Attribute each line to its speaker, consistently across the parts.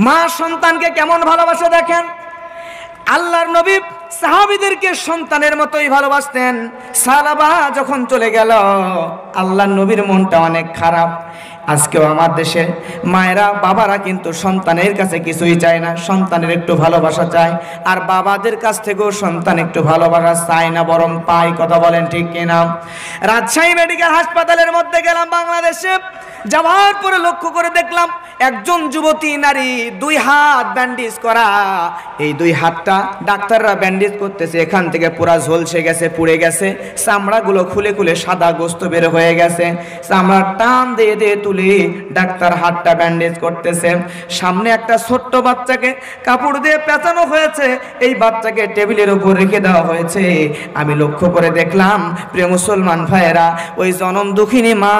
Speaker 1: মা সন্তানকে কেমন ভালোবাসে দেখেন। আল্লাহর নবী সাহাবীদেরকে সন্তানের মতোই ভালোবাসতেন। সাহাবা যখন চলে গেল, আল্লাহর নবীর মনটা অনেক খারাপ। আজকেও আমার দেশে মায়েরা বাবারা কিন্তু সন্তানের কাছে কিছুই চায় না, সন্তানের একটু ভালোবাসা চায়। আর বাবাদের কাছ থেকেও সন্তান একটু ভালোবাসা চায় না, বরং পায়। কথা বলেন ঠিক কিনা? রাজশাহী মেডিকেল হাসপাতালের মধ্যে গেলাম বাংলাদেশে, যাওয়ার পরে লক্ষ্য করে দেখলাম একজন যুবতী নারী, 2 হাত ব্যান্ডেজ করা। এই 2 হাতটা ডাক্তাররা ব্যান্ডেজ করতেছে, এখান থেকে পুরা ঝলসে গেছে, পুড়ে গেছে, চামড়াগুলো খুলে খুলে সাদা গোস্ত বের হয়ে গেছে। চামড়া টান দিয়ে দিয়ে তুলে ডাক্তার হাতটা ব্যান্ডেজ করতেছে। সামনে একটা ছোট্ট বাচ্চাকে কাপড় দিয়ে পেঁচানো হয়েছে, এই বাচ্চাকে টেবিলের উপর রেখে দেওয়া হয়েছে। আমি লক্ষ্য করে দেখলাম, প্রিয় মুসলমান ভাইয়েরা, ওই জনম দুঃখিনী মা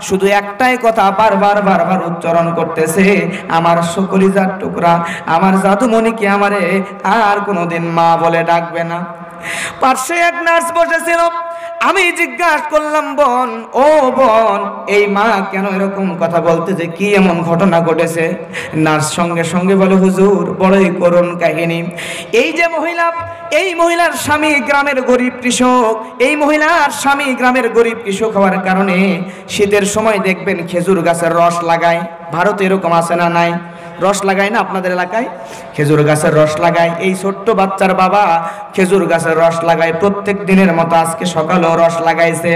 Speaker 1: শুধু একটাই কথা বারবার বারবার উচ্চারণ করতেছে, আমার সকলিজার টুকরা, আমার জাদুমণিকে আমারে আর কোনোদিন মা বলে ডাকবে না। পাশে এক নার্স বসেছিল, আমি জিজ্ঞাসা করলাম, বোন, ও বোন, এই মা কেন এরকম কথা বলতেছে, কি এমন ঘটনা ঘটেছে? নার্স সঙ্গে সঙ্গে বলে, হুজুর, বড়ই করুণ কাহিনী। এই যে মহিলা, এই মহিলার স্বামী গ্রামের গরিব কৃষক। এই মহিলার স্বামী গ্রামের গরিব কৃষক হওয়ার কারণে শীতের সময় দেখবেন খেজুর গাছের রস লাগায়। ভারতে এরকম আছে না নাই? রস লাগায় না আপনাদের এলাকায়? খেজুর গাছের রস লাগায়। এই ছোট্ট বাচ্চার বাবা খেজুর গাছের রস লাগায়, প্রত্যেক দিনের মতো আজকে সকালেও রস লাগাইছে।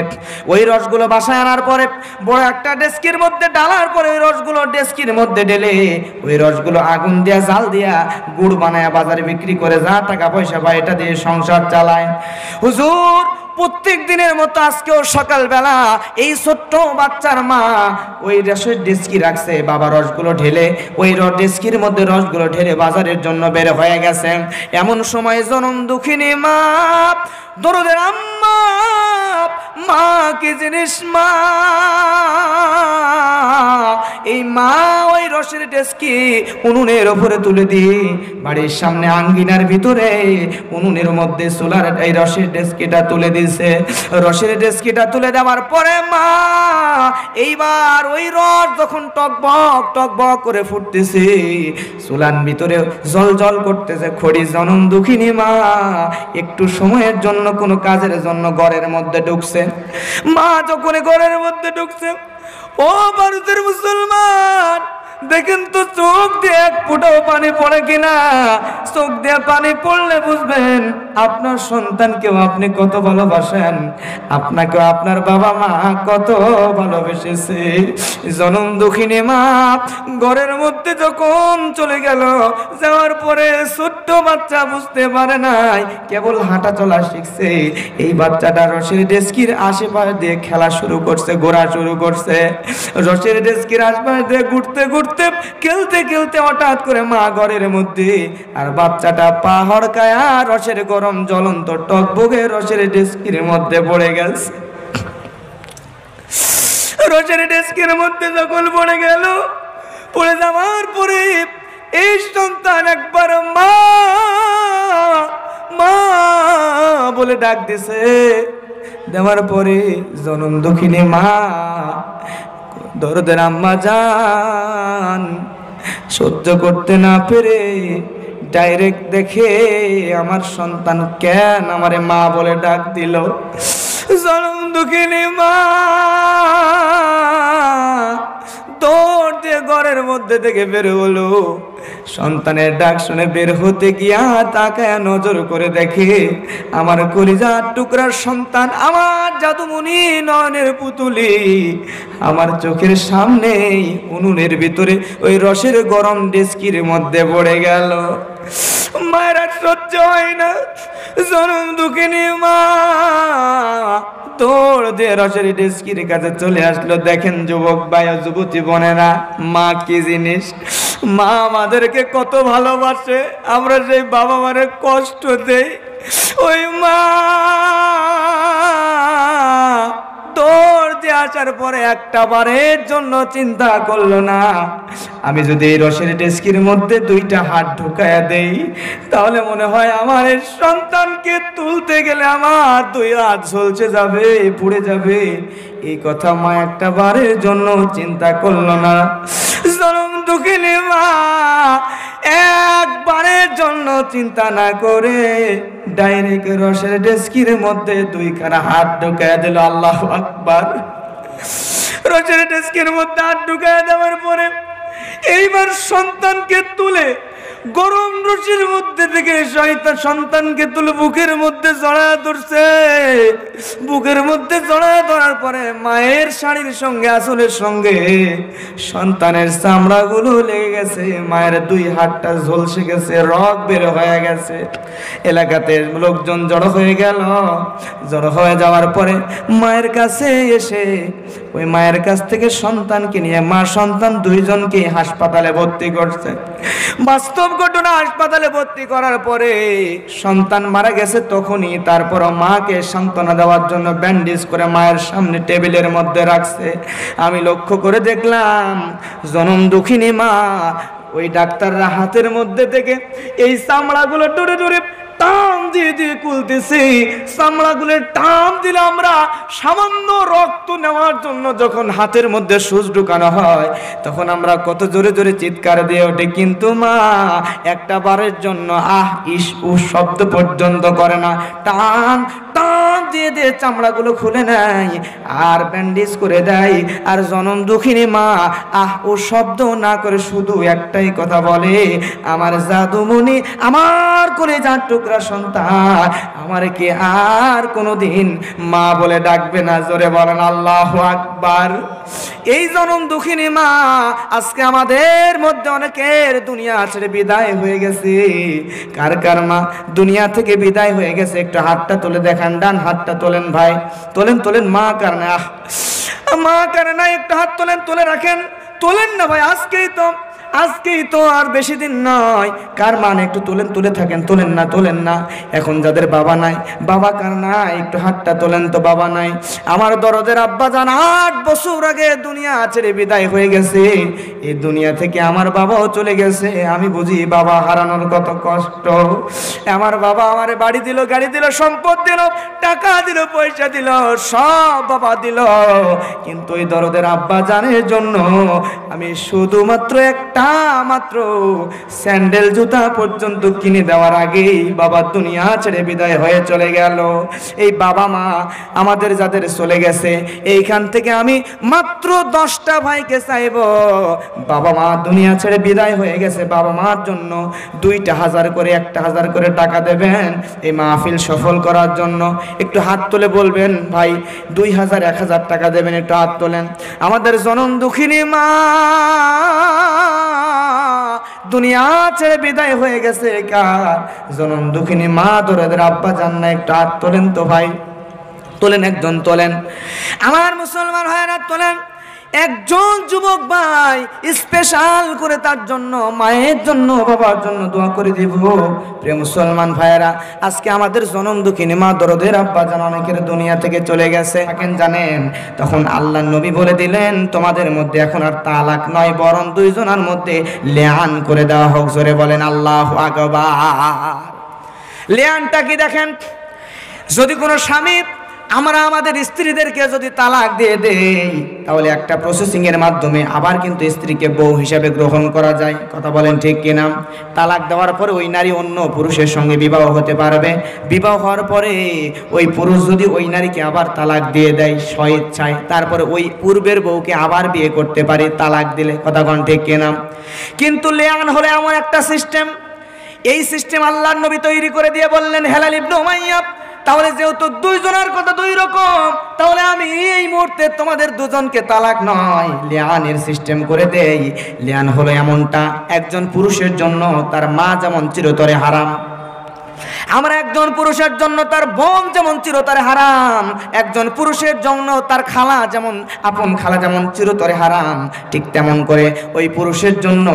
Speaker 1: ওই রসগুলো বাসায় আনার পরে বড় একটা ডেস্কির মধ্যে ডালার পরে ওই রসগুলো ডেস্কির মধ্যে ঢেলে ওই রসগুলো আগুন দিয়া জাল দিয়া গুড় বানায় বাজারে বিক্রি করে যা টাকা পয়সা পায় এটা দিয়ে সংসার চালায়। হুজুর, প্রত্যেক দিনের মতো আজকেও সকালবেলা এই ছোট্ট বাচ্চার মা ওই রসের ডেস্কি রাখছে, বাবা রসগুলো ঢেলে ওই ডেস্কির মধ্যে রসগুলো ঢেলে বাজারের জন্য বের হয়ে গেছে। এমন সময় জনম দুঃখিনী মা, দরদের আম্মা, মা কি জিনিস মা, এই মা ওই রসের ডেস্কি উনুনের উপরে তুলে দিয়ে বাড়ির সামনে আঙ্গিনার ভিতরে উনুনের মধ্যে চুলার এই রসের ডেস্কিটা তুলে দিয়েছে। রসের ডেস্কিটা তুলে দেওয়ার পরে মা এইবার ওই রস যখন টকবক টকবক করে ফুটতেছে, চুলার ভিতরে জল জল করতেছে খড়ি, জনম দুঃখিনী মা একটু সময়ের জন্য কোনো কাজের জন্য ঘরের মধ্যে ঢুকছে। মা যখন ঘরের মধ্যে ঢুকছে, ও ভারতের মুসলমান, দেখেন তো চোখ দিয়ে এক ফোঁটাও পানি পড়ে কিনা। চোখ দিয়ে পানি পড়লে বুঝবেন আপনার সন্তানকেও আপনি কত ভালোবাসেন, আপনাকেও আপনার বাবা মা কত ভালোবেসেছে। জনম দুঃখিনী মা ঘরের মধ্যে যখন চলে গেল, যাওয়ার পরে ছোট্ট বাচ্চা বুঝতে পারে নাই, কেবল হাঁটা চলা শিখছে। এই বাচ্চাটা রসের ডেস্কির আশেপাশে দিয়ে খেলা শুরু করছে, ঘোরা শুরু করছে। রসের ডেস্কির আশেপাশে দিয়ে ঘুরতে ঘুরতে খেলতে খেলতে হঠাৎ করে মা ঘরের মধ্যে, আর বাচ্চাটা পা হড়কায়া রসের গরম জ্বলন্ত টকবগে রসের ডেস্কির মধ্যে পড়ে গেছে। রসের ডেস্কির মধ্যে যখন পড়ে গেল, পড়ে যাওয়ার পরে এই সন্তান একবার মা মা বলে ডাক দিছে। দেওয়ার পরে জনম দুঃখিনী মা, দরদের আম্মা জান সহ্য করতে না পেরে ডাইরেক্ট দেখে আমার সন্তান কেন আমারে মা বলে ডাক দিল। জনম দুঃখিনী মা দৌড় দিয়ে ঘরের মধ্যে থেকে বের হলো। সন্তানের ডাক শুনে বের হতে গিয়া তাকায় নজর করে দেখে আমার কলিজার টুকরার সন্তান, আমার জাদুমণি নয়নের পুতুলি আমার চোখের সামনেই উনুনের ভিতরে ওই রসের গরম ডেস্কির মধ্যে পড়ে গেল। মায়ের আর সহ্য হয় না। জনম দুঃখিনী মা দৌড় দিয়ে রসের ডেস্কির কাছে চলে আসলো। দেখেন যুবক ভাই ও যুবতী বোনেরা, মা কি জিনিস, মা আমাদেরকে কত ভালোবাসে। আমরা সেই বাবা মারে কষ্ট দেই, ওই মা দৌড় দিয়ে আসার পরে একটা বারের জন্য চিন্তা করলো না, আমি যদি এই রসের ডেস্কির মধ্যে 2টা হাত ঢুকায়া দেই তাহলে মনে হয় আমার এই সন্তানকে তুলতে গেলে আমার 2 হাত ঝলসে যাবে, পুড়ে যাবে। এই কথা মা একটা বারের জন্য চিন্তা করলো না। জনম দুঃখিনী মা চিন্তা না করে ডাইরেক্ট রসের ডেস্কির মধ্যে দুইখানা হাত ঢুকায় দিল। আল্লাহু আকবার। রসের ডেস্কির মধ্যে হাত ঢুকায় দেওয়ার পরে এইবার সন্তানকে তুলে গরম রশির মধ্যে থেকে শয়তান সন্তানকে তুলে বুকের মধ্যে জড়ায় ধরছে। বুকের মধ্যে জড়ায় ধরার পরে মায়ের শাড়ির সঙ্গে আঁচলের সঙ্গে সন্তানের চামড়াগুলো লেগে গেছে। মায়ের দুই হাতটা ঝলসে গেছে, রক বের হয়ে গেছে। এলাকাতে লোকজন জড়ো হয়ে গেল। জড়ো হয়ে যাওয়ার পরে মায়ের কাছে এসে ওই মায়ের কাছ থেকে সন্তানকে নিয়ে মা সন্তান দুইজনকে হাসপাতালে ভর্তি করছে। বাস্তব ঘটনা, হাসপাতালে ভর্তি করার পরে সন্তান মারা গেছে তখনই তারপর মাকে সান্ত্বনা দেওয়ার জন্য ব্যান্ডেজ করে মায়ের সামনে টেবিলের মধ্যে রাখছে। আমি লক্ষ্য করে দেখলাম জনম দুঃখিনী মা ওই ডাক্তাররা হাতের মধ্যে থেকে এই চামড়াগুলো ধরে ধরে টান দিয়ে দিয়ে খুলতেছি। চামড়াগুলো টান দিলে আমরা সামান্য রক্ত নেওয়ার জন্য যখন হাতের মধ্যে সুচ ঢুকানো হয় তখন আমরা কত জোরে জোরে চিৎকার দিয়ে ওঠে, কিন্তু মা একটা বারের জন্য আহ ইস উ শব্দ পর্যন্ত করে না। টান টান দিয়ে দিয়ে চামড়াগুলো খুলে নেয় আর ব্যান্ডেজ করে দেয়। আর জনম দুঃখিনী মা আহ ও শব্দ না করে শুধু একটাই কথা বলে, আমার জাদুমণি, আমার কলেজার টুকরা সন্তান, আমার কি আর কোনোদিন মা বলে ডাকবে না? জোরে বলেন আল্লাহু আকবার। এই জনম দুঃখিনী মা আজকে আমাদের মধ্যে অনেকের দুনিয়া ছেড়ে বিদায় হয়ে গেছে। কার কার মা দুনিয়া থেকে বিদায় হয়ে গেছে একটু হাতটা তুলে দেখান। ডান হাতটা তোলেন ভাই, তোলেন তোলেন। মা কার না, মা কার না, একটু হাত তোলেন, তুলে রাখেন। তোলেন না ভাই, আজকেই তো আর বেশি দিন নয়। কার মান একটু তোলেন, তুলে থাকেন, তোলেন না তোলেন না। এখন যাদের বাবা নাই, বাবা কার নাই একটু হাতটা তোলেন তো, বাবা নাই। আমার দরদের আব্বা জান 8 বছর আগে দুনিয়া ছেড়ে বিদায় হয়ে গেছে। এই দুনিয়া থেকে আমার বাবাও চলে গেছে। আমি বুঝি বাবা হারানোর কত কষ্ট। আমার বাবা আমারে বাড়ি দিল, গাড়ি দিল, সম্পদ দিল, টাকা দিল, পয়সা দিল, সব বাবা দিল। কিন্তু ওই দরদের আব্বা জানের জন্য আমি শুধুমাত্র একটা মাত্র স্যান্ডেল জুতা পর্যন্ত কিনে দেওয়ার আগেই বাবা দুনিয়া ছেড়ে বিদায় হয়ে চলে গেল। এই বাবা মা আমাদের যাদের চলে গেছে, এইখান থেকে আমি মাত্র 10টা ভাইকে চাইব, বাবা মা দুনিয়া ছেড়ে বিদায় হয়ে গেছে, বাবা মার জন্য 2টা 1000 করে 1000 করে টাকা দেবেন এই মাহফিল সফল করার জন্য। একটু হাত তুলে বলবেন ভাই 2000 1000 টাকা দেবেন, একটু হাত তোলেন। আমাদের জনম দুঃখিনী মা দুনিয়া ছেড়ে বিদায় হয়ে গেছে। কার? জনম দুঃখিনী মা দরদের আব্বা জান না, একটু হাত তোলেন তো ভাই, তোলেন, একজন তোলেন। আমার মুসলমান ভাইরা তোলেন। একজন যুবক ভাই স্পেশাল করে তার জন্য, মায়ের জন্য, বাবার জন্য দোয়া করে দিব। প্রিয় মুসলমান ভাইরা, আজকে আমাদের জনম দুঃখিনী মা দরদের আব্বা জান অনেকের দুনিয়া থেকে চলে গেছে। থাকেন জানেন, তখন আল্লাহর নবী বলে দিলেন তোমাদের মধ্যে এখন আর তালাক নয়, বরং 2 জনের মধ্যে লিআন করে দেওয়া হোক। জোরে বলেন আল্লাহু আকবার। লিআনটা কি দেখেন, যদি কোনো স্বামী আমরা আমাদের স্ত্রীদেরকে যদি তালাক দিয়ে দেই তাহলে একটা প্রসেসিং এর মাধ্যমে আবার কিন্তু স্ত্রীকে বউ হিসাবে গ্রহণ করা যায়। কথা বলেন ঠিক কিনা? তালাক দেওয়ার পরে ওই নারী অন্য পুরুষের সঙ্গে বিবাহ হতে পারবে। বিবাহ হওয়ার পরে ওই পুরুষ যদি ওই নারীকে আবার তালাক দিয়ে দেয় স্বইচ্ছায়, তারপরে ওই পূর্বের বউকে আবার বিয়ে করতে পারে তালাক দিলে। কথা বলেন ঠিক কিনা? কিন্তু লিআন হলো এমন একটা সিস্টেম, এই সিস্টেম আল্লাহর নবী তৈরি করে দিয়ে বললেন হেলাল ইবনে উমাইয়া, তাহলে যেহেতু 2 জনের কথা 2 রকম, তাহলে আমি এই মুহূর্তে তোমাদের 2 জনকে তালাক নয় লিআনের সিস্টেম করে দেই। লিআন হলো এমনটা, একজন পুরুষের জন্য তার মা যেমন চিরতরে হারাম, আমরা একজন পুরুষের জন্য তার বোন যেমন চিরতরে হারাম, একজন পুরুষের জন্য তার খালা যেমন, আপন খালা যেমন চিরতরে হারাম, ঠিক তেমন করে ওই পুরুষের জন্য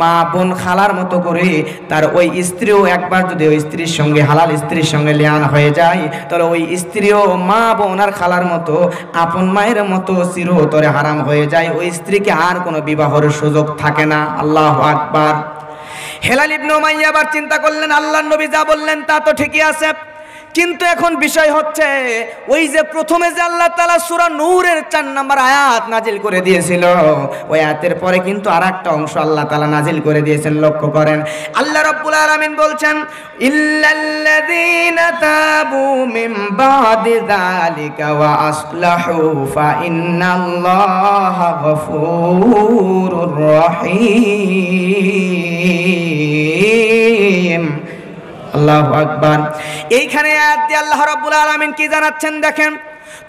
Speaker 1: মা বোন খালার মতো করে তার ওই স্ত্রীও একবার যদি ওই স্ত্রীর সঙ্গে, হালাল স্ত্রীর সঙ্গে লিআন হয়ে যায় তাহলে ওই স্ত্রীও মা বোন আর খালার মতো, আপন মায়ের মতো চিরতরে হারাম হয়ে যায়। ওই স্ত্রীকে আর কোনো বিবাহের সুযোগ থাকে না। আল্লাহু আকবার। হেলাল ইবনে উমাইয়া আবার চিন্তা করলেন আল্লাহর নবী যা বললেন তা তো ঠিকই আছে, কিন্তু এখন বিষয় হচ্ছে ওই যে প্রথমে যে আল্লাহ তাআলা সূরা নূরের 4 নম্বর আয়াত নাজিল করে দিয়েছিল, ওই আয়াতের পরে কিন্তু আরেকটা অংশ আল্লাহ তাআলা নাজিল করে দিয়েছেন। লক্ষ্য করেন, আল্লাহ রাব্বুল রাব্বুল আলামিন বলছেন ইল্লাল্লাযীনা তাবু মিন বাদি যালিকা ওয়া আসলাহু ফা ইন্নাল্লাহা গফুরুর রহিম। আল্লাহু আকবার। এইখানে আয়াত দিয়ে আল্লাহ রাব্বুল আলামিন কি জানাচ্ছেন দেখেন,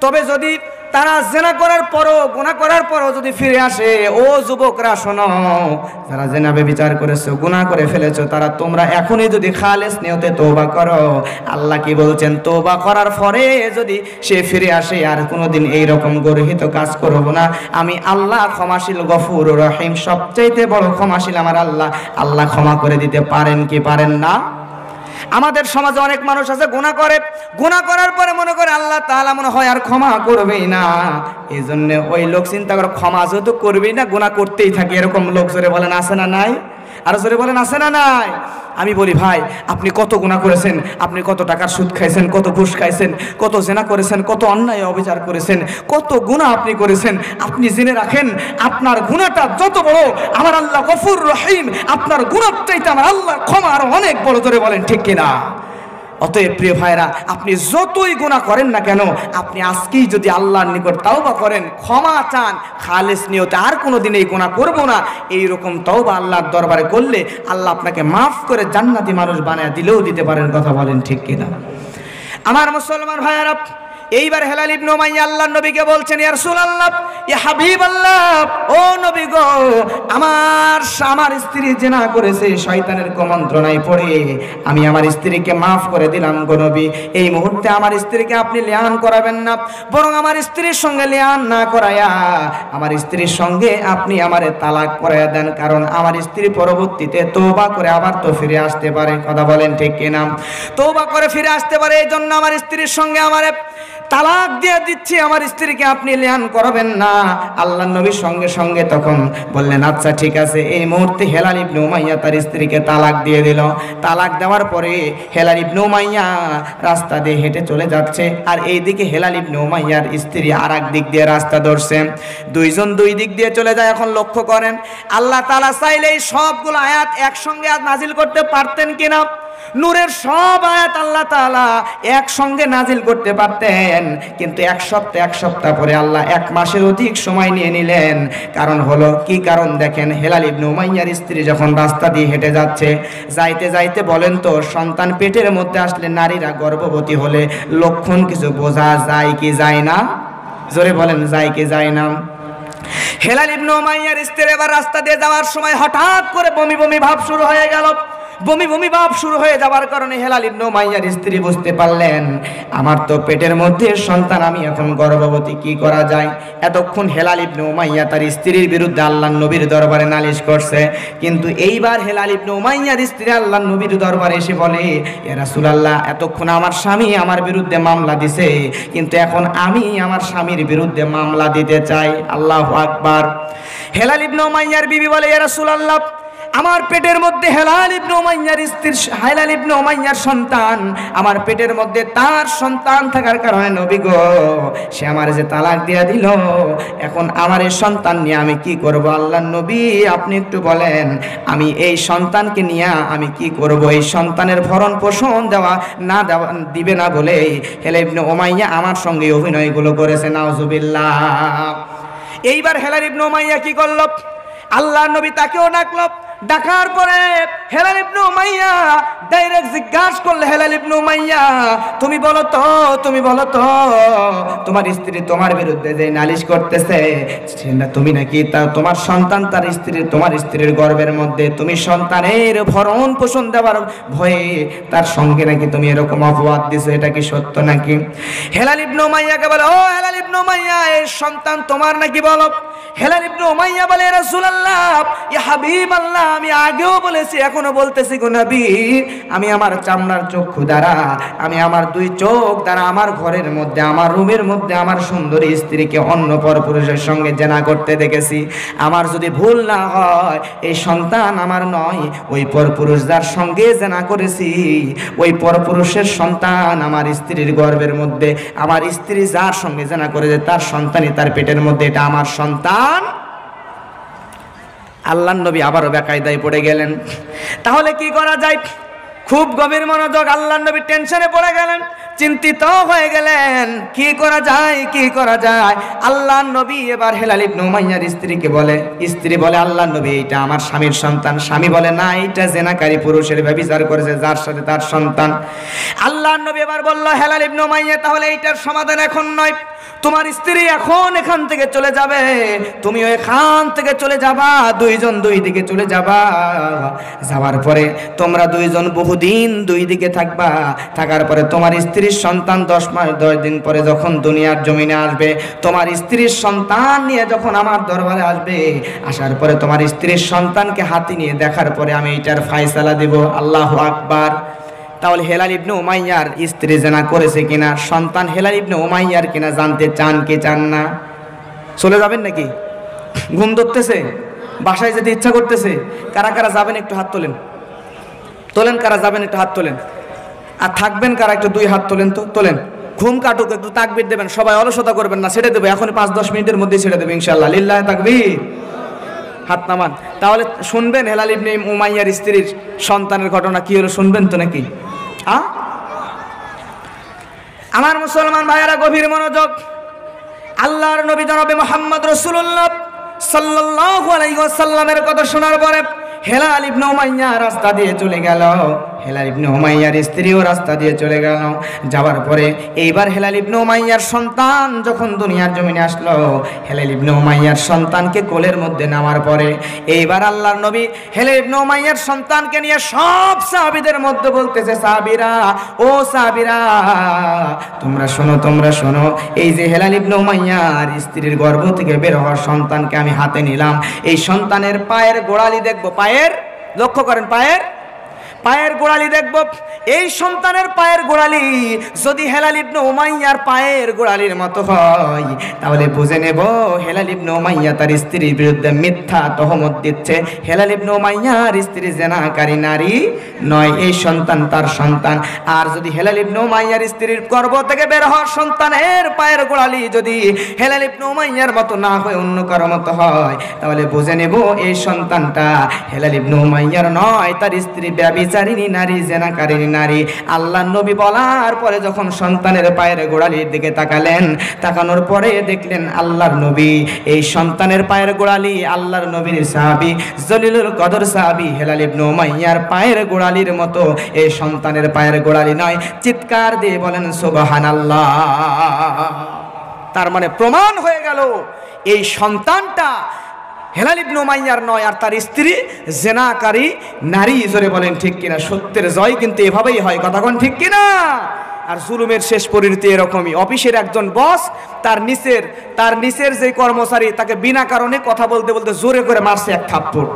Speaker 1: তবে যদি তারা জেনা করার পরও গুনাহ করার পরও যদি ফিরে আসে, ও যুবকরা শোনো, যারা জেনা ব্যভিচার করেছো গুনাহ করে ফেলেছো, তারা তোমরা এখনই যদি খালেস নিয়তে তওবা করো, আল্লাহ কি বলছেন, তওবা করার পরে যদি সে ফিরে আসে আর কোনোদিন এই রকম গর্হিত কাজ করব না, আমি আল্লাহ ক্ষমাশীল গফুর রহিম, সবচাইতে বড় ক্ষমাশীল আমার আল্লাহ। আল্লাহ ক্ষমা করে দিতে পারেন কি পারেন না? আমাদের সমাজে অনেক মানুষ আছে গুনাহ করে, গুনাহ করার পরে মনে করে আল্লাহ তাআলা মনে হয় আর ক্ষমা করবেই না, এই জন্য ওই লোক চিন্তা করে ক্ষমা যেহেতু করবেই না গুনাহ করতেই থাকে। এরকম লোক জোরে বলেন আছে না নাই? আর জোরে বলেন আছে না নাই? আমি বলি ভাই, আপনি কত গুনাহ করেছেন, আপনি কত টাকার সুদ খাইছেন, কত ঘুষ খাইছেন, কত জেনা করেছেন, কত অন্যায় অবিচার করেছেন, কত গুনাহ আপনি করেছেন, আপনি জেনে রাখেন আপনার গুনাহটা যত বড় আমার আল্লাহ গফুর রহিম, আপনার গুনাহর চাইতে আমার আল্লাহ ক্ষমা আরো অনেক বড়। জোরে বলেন ঠিক কিনা? অতএব প্রিয় ভাইরা, আপনি যতই গুনাহ করেন না কেন, আপনি আজকেই যদি আল্লাহর নিকট তওবা করেন, ক্ষমা চান, খালেস নিয়তে আর কোনোদিন এই গুনাহ করব না, এইরকম তওবা আল্লাহর দরবারে করলে আল্লাহ আপনাকে মাফ করে জান্নাতি মানুষ বানায় দিলেও দিতে পারেন। কথা বলেন ঠিক কিনা? আমার মুসলমান ভাইরা, এইবার হেলাল ইবনে উমাইয়া আল্লাহর নবীকে বলছেন, ইয়া রাসূলুল্লাহ, ইয়া হাবিবাল্লাহ, ও নবী গো, আমার স্ত্রী জিনা করেছে, শয়তানের কুমন্ত্রণায় পড়ে আমি আমার স্ত্রীকে মাফ করে দিলাম গো নবী। এই মুহূর্তে আমার স্ত্রীকে আপনি লিয়ান করাবেন না, বরং আমার স্ত্রীর সঙ্গে লিয়ান না করায়া আমার স্ত্রীর সঙ্গে আপনি আমারে তালাক করায়া দেন, কারণ আমার স্ত্রী পরবর্তীতে তওবা করে আবার তো ফিরে আসতে পারে। কথা বলেন ঠিক কিনা? তওবা করে ফিরে আসতে পারে, এই জন্য আমার স্ত্রীর সঙ্গে আমারে তালাক দিয়ে দিচ্ছি, আমার স্ত্রীকে আপনি লিয়ান করবেন না। আল্লাহর নবীর সঙ্গে সঙ্গে তখন বললেন, আচ্ছা ঠিক আছে। এই মুহূর্তে হেলাল ইবনে উমাইয়া তার স্ত্রীকে তালাক দিয়ে দিল। তালাক দেওয়ার পরে হেলাল ইবনে উমাইয়া রাস্তা দিয়ে হেঁটে চলে যাচ্ছে, আর এইদিকে হেলাল ইবনে উমাইয়ার স্ত্রী আর এক দিক দিয়ে রাস্তা ধরছে, দুইজন দুই দিক দিয়ে চলে যায়। এখন লক্ষ্য করেন, আল্লাহ তাআলা চাইলে এই সবগুলো আয়াত একসঙ্গে নাজিল করতে পারতেন কিনা? নূরের সব আয়াত আল্লাহ তাআলা একসঙ্গে নাজিল করতে পারতেন, কিন্তু এক সপ্তাহ পরে আল্লাহ 1 মাসের অধিক সময় নিয়ে নিলেন। কারণ হলো কি? কারণ দেখেন, হেলাল ইবনে উমাইয়ার স্ত্রী যখন রাস্তা দিয়ে হেঁটে যাচ্ছে, যাইতে যাইতে বলেন তো, সন্তান পেটের মধ্যে আসলে নারীরা গর্ভবতী হলে লক্ষণ কিছু বোঝা যায় কি যায় না? জোরে বলেন, যায় কি যায় না? হেলাল ইবনে উমাইয়ার স্ত্রী এবার রাস্তা দিয়ে যাওয়ার সময় হঠাৎ করে বমি বমি ভাব শুরু হয়ে গেল। বমি বমি ভাব শুরু হয়ে যাওয়ার কারণে হেলাল ইবনে উমাইয়ার স্ত্রী বুঝতে পারলেন, আমার তো পেটের মধ্যে সন্তান, আমি এখন গর্ভবতী, কি করা যায়? এতক্ষণ হেলাল ইবনে উমাইয়া তার স্ত্রীর বিরুদ্ধে আল্লাহর নবীর দরবারে নালিশ করছে, কিন্তু এইবার হেলাল ইবনে উমাইয়ার স্ত্রী আল্লাহর নবীর দরবারে এসে বলে, ইয়া রাসূলুল্লাহ, এতক্ষণ আমার স্বামী আমার বিরুদ্ধে মামলা দিছে, কিন্তু এখন আমি আমার স্বামীর বিরুদ্ধে মামলা দিতে চাই। আল্লাহু আকবার। হেলাল ইবনে উমাইয়ার বিবি বলে, ইয়া রাসূলুল্লাহ, আমার পেটের মধ্যে হেলাল ইবনে উমাইয়ার স্ত্রী, হেলাল ইবনে উমাইয়ার সন্তান, আমার পেটের মধ্যে তার সন্তান থাকার কারণে নবী গো, সে আমার যে তালাক দিয়া দিল, এখন আমার এই সন্তান নিয়ে আমি কি করব? আল্লাহর নবী, আপনি একটু বলেন, আমি এই সন্তানকে নিয়ে আমি কি করব? এই সন্তানের ভরণ পোষণ দিবে না বলে হেলাল ইবনে উমাইয়া আমার সঙ্গে অভিনয়গুলো করেছে। নাউজুবিল্লাহ। এইবার হেলাল ইবনে উমাইয়া কি করল? আল্লাহর নবী তাকেও ডাকলো। ডাকার পরে হেলাল ইবনে উমাইয়া ডাইরেক্ট জিজ্ঞাসা করলে, হেলাল ইবনে উমাইয়া, তুমি বলো তো তোমার স্ত্রী তোমার বিরুদ্ধে যে নালিশ করতেছে, তুমি নাকি তোমার সন্তান তোমার স্ত্রীর গর্ভের মধ্যে, তুমি সন্তানের ভরণ পোষণ দেওয়ার ভয়ে তার সঙ্গে নাকি তুমি এরকম অপবাদ দিছো, এটা কি সত্য নাকি? হেলাল ইবনে উমাইয়াকে বলে, ও হেলাল ইবনে উমাইয়া, এই সন্তান তোমার নাকি বলো? হেলাল ইবনে উমাইয়া বলে, ইয়া রাসূলুল্লাহ, ইয়া হাবিবাল্লাহ, আমি আগেও বলেছি, এখনো বলতেছি গো নবী, আমি আমার চামড়ার চক্ষু দ্বারা, আমি আমার 2 চোখ দ্বারা আমার ঘরের মধ্যে, আমার রুমের মধ্যে আমার সুন্দরী স্ত্রীকে অন্য পরপুরুষের সঙ্গে জেনা করতে দেখেছি। আমার যদি ভুল না হয়, এই সন্তান আমার নয়, ওই পরপুরুষ যার সঙ্গে জেনা করেছি, ওই পরপুরুষের সন্তান আমার স্ত্রীর গর্ভের মধ্যে, আমার স্ত্রী যার সঙ্গে জেনা করেছে তার সন্তানই তার পেটের মধ্যে, এটা আমার সন্তান। আল্লাহর নবী আবারও বেকায়দায় পড়ে গেলেন। তাহলে কি করা যায়? খুব গভীর মনোযোগ। আল্লাহর নবী টেনশনে পড়ে গেলেন, চিন্তিত হয়ে গেলেন, কি করা যায়, কি করা যায়। আল্লাহর নবী এবার হেলাল ইবনে উমাইয়ার স্ত্রীকে বলে, স্ত্রী বলে আল্লাহর নবী এটা আমার স্বামীর সন্তান। স্বামী বলে না, এটা জেনাকারী পুরুষের ব্যভিচার করেছে, যার সাথে তার সন্তান। আল্লাহর নবী এবার বলল, হেলাল ইবনে উমাইয়া তাহলে এইটার সমাধান এখন নয়, তোমার স্ত্রী এখন এখান থেকে চলে যাবে, তুমিও এখান থেকে চলে যাবা, দুইজন দুই দিকে চলে যাবা। যাওয়ার পরে তোমরা দুইজন বহুদিন দুই দিকে থাকবা। থাকার পরে তোমার স্ত্রীর সন্তান 10 মাস 10 দিন পরে যখন দুনিয়ার জমিনে আসবে, তোমার স্ত্রীর সন্তান নিয়ে যখন আমার দরবারে আসবে, আসার পরে তোমার স্ত্রীর সন্তানকে হাতে নিয়ে দেখার পরে আমি এটার ফায়সালা দেব। আল্লাহু আকবার। তাহলে হেলাল ইবনে উমাইয়ার স্ত্রী জেনা করেছে কিনা, সন্তান হেলাল ইবনে উমাইয়ার কিনা জানতে চান কি চান না? চলে যাবেন নাকি? ঘুম ধরতেছে, বাসায় যেতে ইচ্ছা করতেছে? কারা কারা যাবেন একটু হাত তোলেন, তোলেন। কারা যাবেন একটু হাত তোলেন। আর থাকবেন কারা একটু 2 হাত তোলেন তো, তোলেন। ঘুম কাটুক, একটু তাকবীর দেবেন। সবাই অলসতা করবেন না, ছেড়ে দেবে এখন 5-10 মিনিটের মধ্যেই ছেড়ে দেবে ইনশাআল্লাহ। লিল্লাহি তাকবীর। হাত নামান। তাহলে শুনবেন হেলাল ইবনে উমাইয়ার স্ত্রীর সন্তানের ঘটনা কি হলো, শুনবেন তো নাকি? আমার মুসলমান ভাইয়েরা গভীর মনোযোগ। আল্লাহর নবী জনাবে মুহাম্মদ রাসূলুল্লাহ সাল্লাল্লাহু আলাইহি ওয়াসাল্লামের কথা শোনার পরে হেলাল ইবনে উমাইয়া রাস্তা দিয়ে চলে গেল। হেলাল ইবনে উমাইয়ার স্ত্রীও রাস্তা দিয়ে চলে গেল। যাওয়ার পরে এইবার হেলাল ইবনে উমাইয়ার সন্তান যখন দুনিয়ার জমিনে আসলো, হেলাল ইবনে উমাইয়ার সন্তানকে কোলের মধ্যে নেওয়ার পরে এইবার আল্লাহর নবী হেলাল ইবনে উমাইয়ার সন্তানকে নিয়ে সব সাহাবীদের মধ্যে বলতেছে, সাহাবীরা, ও সাহাবীরা, তোমরা শোনো, তোমরা শোনো, এই যে হেলাল ইবনে উমাইয়ার স্ত্রীর গর্ভ থেকে বের হওয়া সন্তানকে আমি হাতে নিলাম। এই সন্তানের পায়ের গোড়ালি দেখবো, পায়ের, লক্ষ্য করেন, পায়ের গোড়ালি দেখব। এই সন্তানের পায়ের গোড়ালি যদি হেলাল ইবনে উমাইয়ার পায়ের গোড়ালির মতো হয়, তাহলে বুঝে নেব হেলাল ইবনে উমাইয়া তার স্ত্রীর বিরুদ্ধে মিথ্যা তহমত দিচ্ছে। হেলাল ইবনে উমাইয়ার স্ত্রী জেনাকারী নারী নয়, এই সন্তান তার সন্তান। আর যদি হেলাল ইবনে উমাইয়ার স্ত্রীর গর্ভ থেকে বের হওয়া সন্তানের পায়ের গোড়ালি যদি হেলাল ইবনে উমাইয়ার মতো না হয়, অন্য কারো মতো হয়, তাহলে বুঝে নেব এই সন্তানটা হেলাল ইবনে উমাইয়ার নয়, তার স্ত্রী ব্যভিচারিণী নারী, জেনাকারিণী নারী। আল্লাহর নবী বলার পরে যখন সন্তানের পায়ের গোড়ালির দিকে তাকালেন, তাকানোর পরে দেখলেন আল্লাহর নবী এই সন্তানের পায়ের গোড়ালি আল্লাহর নবীর সাহাবী জলিলুল কদর সাহাবী হেলাল ইবনে উমাইয়ার পায়ের গোড়ালির মতো এই সন্তানের পায়ের গোড়ালি নয়। চিৎকার দিয়ে বলেন সুবহানাল্লাহ। তার মানে প্রমাণ হয়ে গেল এই সন্তানটা হেলাল ইবনে উমাইয়ার নয়, আর তার স্ত্রী জেনাকারী নারী। জোরে বলেন ঠিক কিনা? সত্যের জয় কিন্তু এভাবেই হয়, কথা কোন ঠিক কিনা? আর জুলুমের শেষ পরিণতি এরকমই। অফিসের একজন বস তার নিচের যে কর্মচারী তাকে বিনা কারণে কথা বলতে বলতে জোরে করে মারছে এক থাপ্পড়।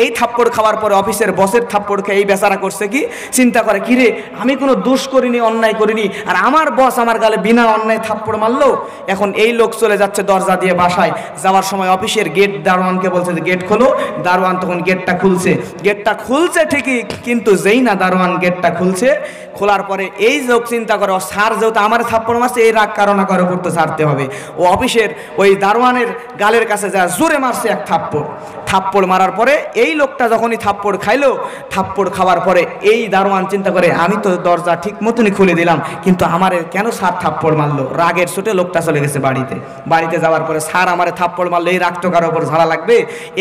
Speaker 1: এই থাপ্পড় খাওয়ার পরে অফিসের বসের থাপ্পড় খেয়ে এই বেচারা করছে কি, চিন্তা করে, কিরে আমি কোনো দোষ করিনি, অন্যায় করিনি, আর আমার বস আমার গালে বিনা অন্যায় থাপ্পড় মারলো। এখন এই লোক চলে যাচ্ছে দরজা দিয়ে বাসায়। যাওয়ার সময় অফিসের গেট দারোয়ানকে বলছে যে গেট খোলো। দারোয়ান তখন গেটটা খুলছে ঠিকই, কিন্তু যেই না দারোয়ান গেটটা খুলছে, খোলার পরে এই লোক চিন্তা করে, স্যার যেহেতু আমার থাপ্পড় মারছে, এই রাগ কারণ না করে করতে ছাড়তে হবে। ও অফিসের ওই দারোয়ানের গালের কাছে যা জোরে মারছে এক থাপ্পড় মারার পরে এই লোকটা যখনই থাপ্পড় খাইলো, থাপ্পড় খাওয়ার পরে এই দারোয়ান চিন্তা করে, আমি তো দরজা ঠিক মতনই খুলে দিলাম, কিন্তু আমারে কেন স্যার থাপ্পড় মারলো? রাগের চোটে লোকটা চলে গেছে বাড়িতে যাওয়ার পরে, স্যার আমারে থাপ্পড় মারলো, এই রাগ তো কারোর উপর ঝাড়া লাগবে।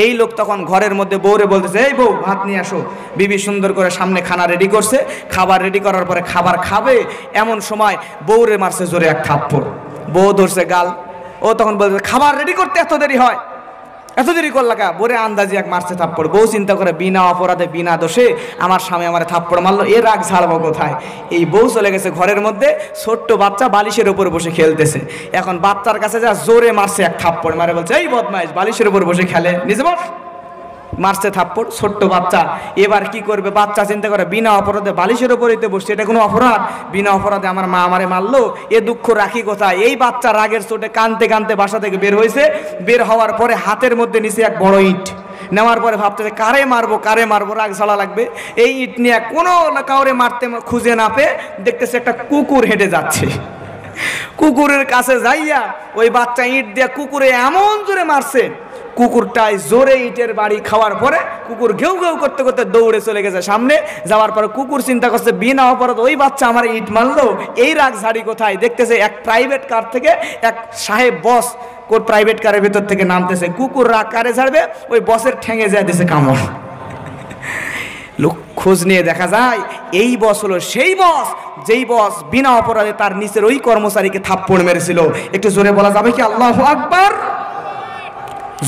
Speaker 1: এই লোক তখন ঘরের মধ্যে বউরে বলতেছে, এই বউ ভাত নিয়ে আসো। বিবি সুন্দর করে সামনে খানা রেডি করছে, খাবার রেডি করার পরে খাবার খাবে, এমন সময় বউরে মারছে জোরে এক থাপ্পড়। বউ ধরছে গাল। ও তখন বলছে, খাবার রেডি করতে এত দেরি হয়, এত দেরি করলা কা? বোরে আন্দাজি এক মারছে থাপ্পড়। বউ চিন্তা করে, বিনা অপরাধে বিনা দোষে আমার স্বামী আমার থাপ্পড় মারলো, এ রাগ ঝাড়বো কোথায়? এই বউ চলে গেছে ঘরের মধ্যে, ছোট্ট বাচ্চা বালিশের উপর বসে খেলতেছে। এখন বাচ্চার কাছে যা জোরে মারছে এক থাপ্পড়, মারে বলছে, এই বদমাইশ, বালিশের উপর বসে খেলে, নিজে বস। মারছে থাপ্পড়, ছোট্ট বাচ্চা। এবার কি করবে? বাচ্চা চিন্তা করে, বিনা অপরাধে বালিশের উপরেতে বসছে, এটা কোনো অপরাধ? বিনা অপরাধে আমার মা আমারে মারলো, এ দুঃখ রাখি কোথায়? এই বাচ্চা রাগের চোটে কানতে কানতে বাসা থেকে বের হয়েছে। বের হওয়ার পরে হাতের মধ্যে নিচে এক বড় ইট নেওয়ার পরে ভাবতেছে, কারে মারবো, রাগ ঝালা লাগবে। এই ইট নিয়ে কোনো কাউরে মারতে খুঁজে না পেয়ে দেখতেছে একটা কুকুর হেঁটে যাচ্ছে। কুকুরের কাছে যাইয়া ওই বাচ্চা ইট দিয়ে কুকুরে এমন জোরে মারছে, কুকুরটাই জোরে ইটের বাড়ি খাওয়ার পরে কুকুর ঘেউ ঘেউ করতে করতে দৌড়ে চলে গেছে সামনে। যাওয়ার পরে কুকুর চিন্তা করছে বিনা অপরাধ ওই বাচ্চা আমার ইট মারলো, এই রাগ ঝাড়ি কোথায়? দেখতেছে এক প্রাইভেট কার থেকে এক সাহেব বস প্রাইভেট কারের ভেতর থেকে নামতেছে। কুকুর রাগ কারে ঝাড়বে, ওই বসের ঠেঙে যায় দিছে কামড়। লোক খোঁজ নিয়ে দেখা যায় এই বস হলো সেই বস যেই বস বিনা অপরাধে তার নিচের ওই কর্মচারীকে থাপ্পড় মেরেছিল। একটু জোরে বলা যাবে কি আল্লাহু আকবার?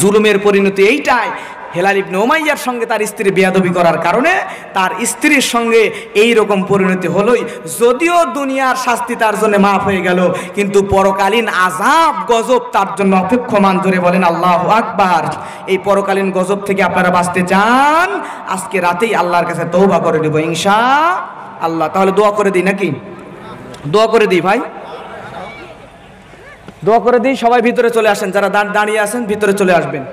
Speaker 1: জুলুমের পরিণতি এইটাই। হেলাল ইবনে উমাইয়ার সঙ্গে তার স্ত্রী বেয়াদবি করার কারণে তার স্ত্রীর সঙ্গে এই রকম পরিণতি হলোই। যদিও দুনিয়ার শাস্তি তার জন্য মাফ হয়ে গেল, কিন্তু পরকালীন আযাব গজব তার জন্য অপেক্ষমান। জোরে বলেন আল্লাহু আকবার। এই পরকালীন গজব থেকে আপনারা বাঁচতে চান, আজকে রাতেই আল্লাহর কাছে তওবা করে দেব ইনশাআল্লাহ। তাহলে দোয়া করে দিই নাকি? দোয়া করে দিই ভাই, দোয়া করে দিই। সবাই ভিতরে চলে আসেন, যারা দাঁড়িয়ে আছেন ভিতরে চলে আসবেন।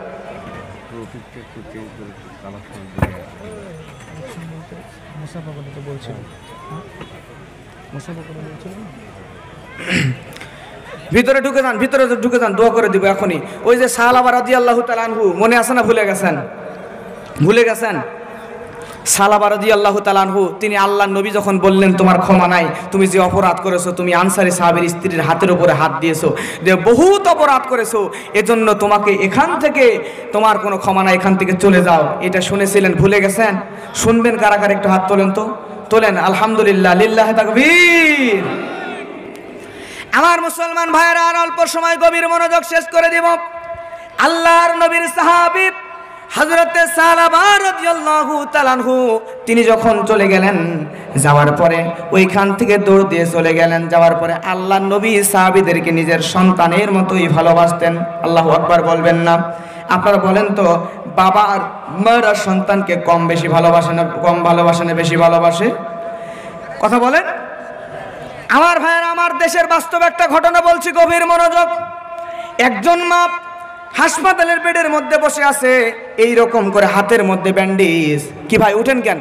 Speaker 1: ভিতরে ঢুকে যান, ভিতরে ঢুকে যান, দোয়া করে দিব এখনই। ওই যে সাহাবা রাদিয়াল্লাহু তাআলা আনহু মনে আছে না? ভুলে গেছেন? ভুলে গেছেন? সাহাবা রাদিয়াল্লাহু তাআলা আনহু, তিনি আল্লাহর নবী যখন বললেন তোমার ক্ষমা নাই, তুমি যে অপরাধ করেছো, তুমি আনসারী সাহাবীর স্ত্রীর হাতের উপরে হাত দিয়েছো, যে বহুত অপরাধ করেছো, এজন্য তোমাকে এখান থেকে তোমার কোনো ক্ষমা নাই, এখান থেকে চলে যাও, এটা শুনেছিলেন। ভুলে গেছেন? শুনবেন কারা কারা? একটু হাত তোলেন তো, তোলেন। আলহামদুলিল্লাহ, লিল্লাহি তাকবীর। আমার মুসলমান ভাইরা, আর অল্প সময় গভীর মনোযোগ শেষ করে দিব। আল্লাহর নবীর সাহাবী হযরতে সালাবা রাদিয়াল্লাহু তাআলা আনহু তিনি যখন চলে গেলেন, যাওয়ার পরে ওইখান থেকে দৌড় দিয়ে চলে গেলেন। যাওয়ার পরে আল্লাহর নবী সাহাবীদেরকে নিজের সন্তানের মতোই ভালোবাসতেন। আল্লাহু আকবার বলবেন না? আপনারা বলেন তো, বাবা আর মারা সন্তানকে কম বেশি ভালোবাসে না, কম ভালোবাসে না বেশি ভালোবাসে? কথা বলেন। আমার ভাইয়েরা, আমার দেশের বাস্তব একটা ঘটনা বলছি, গভীর মনোযোগ। একজন মা হাসপাতালের বেডের মধ্যে বসে আছে, এই রকম করে হাতের মধ্যে ব্যান্ডেজ। কি ভাই উঠেন কেন?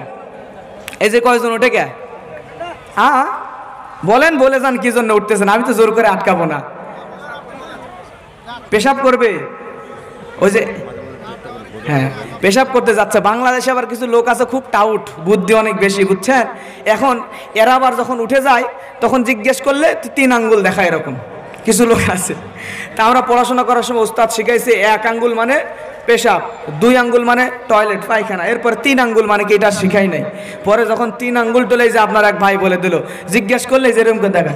Speaker 1: এই যে কয়জন উঠে কে? বলেন, বলে যান কি জন্য উঠতেছেন? আমি তো জোর করে আটকাবো না। পেশাব করবে? ওই যে হ্যাঁ, পেশাব করতে যাচ্ছে। বাংলাদেশে আবার কিছু লোক আছে খুব টাউট, বুদ্ধি অনেক বেশি, বুঝছেন? এখন এরা আবার যখন উঠে যায় তখন জিজ্ঞেস করলে 3 আঙ্গুল দেখায়, এরকম কিছু লোক আছে। তা আমরা পড়াশোনা করার সময় ওস্তাদ শিখাইছে 1 আঙ্গুল মানে পেশাব, 2 আঙ্গুল মানে টয়লেট পায়খানা, এরপর 3 আঙ্গুল মানে কি, এটা শিখাই নাই। পরে যখন 3 আঙ্গুল তোলে, যে আপনার এক ভাই বলে দিল, জিজ্ঞেস করলে যেরকম করে দেখা,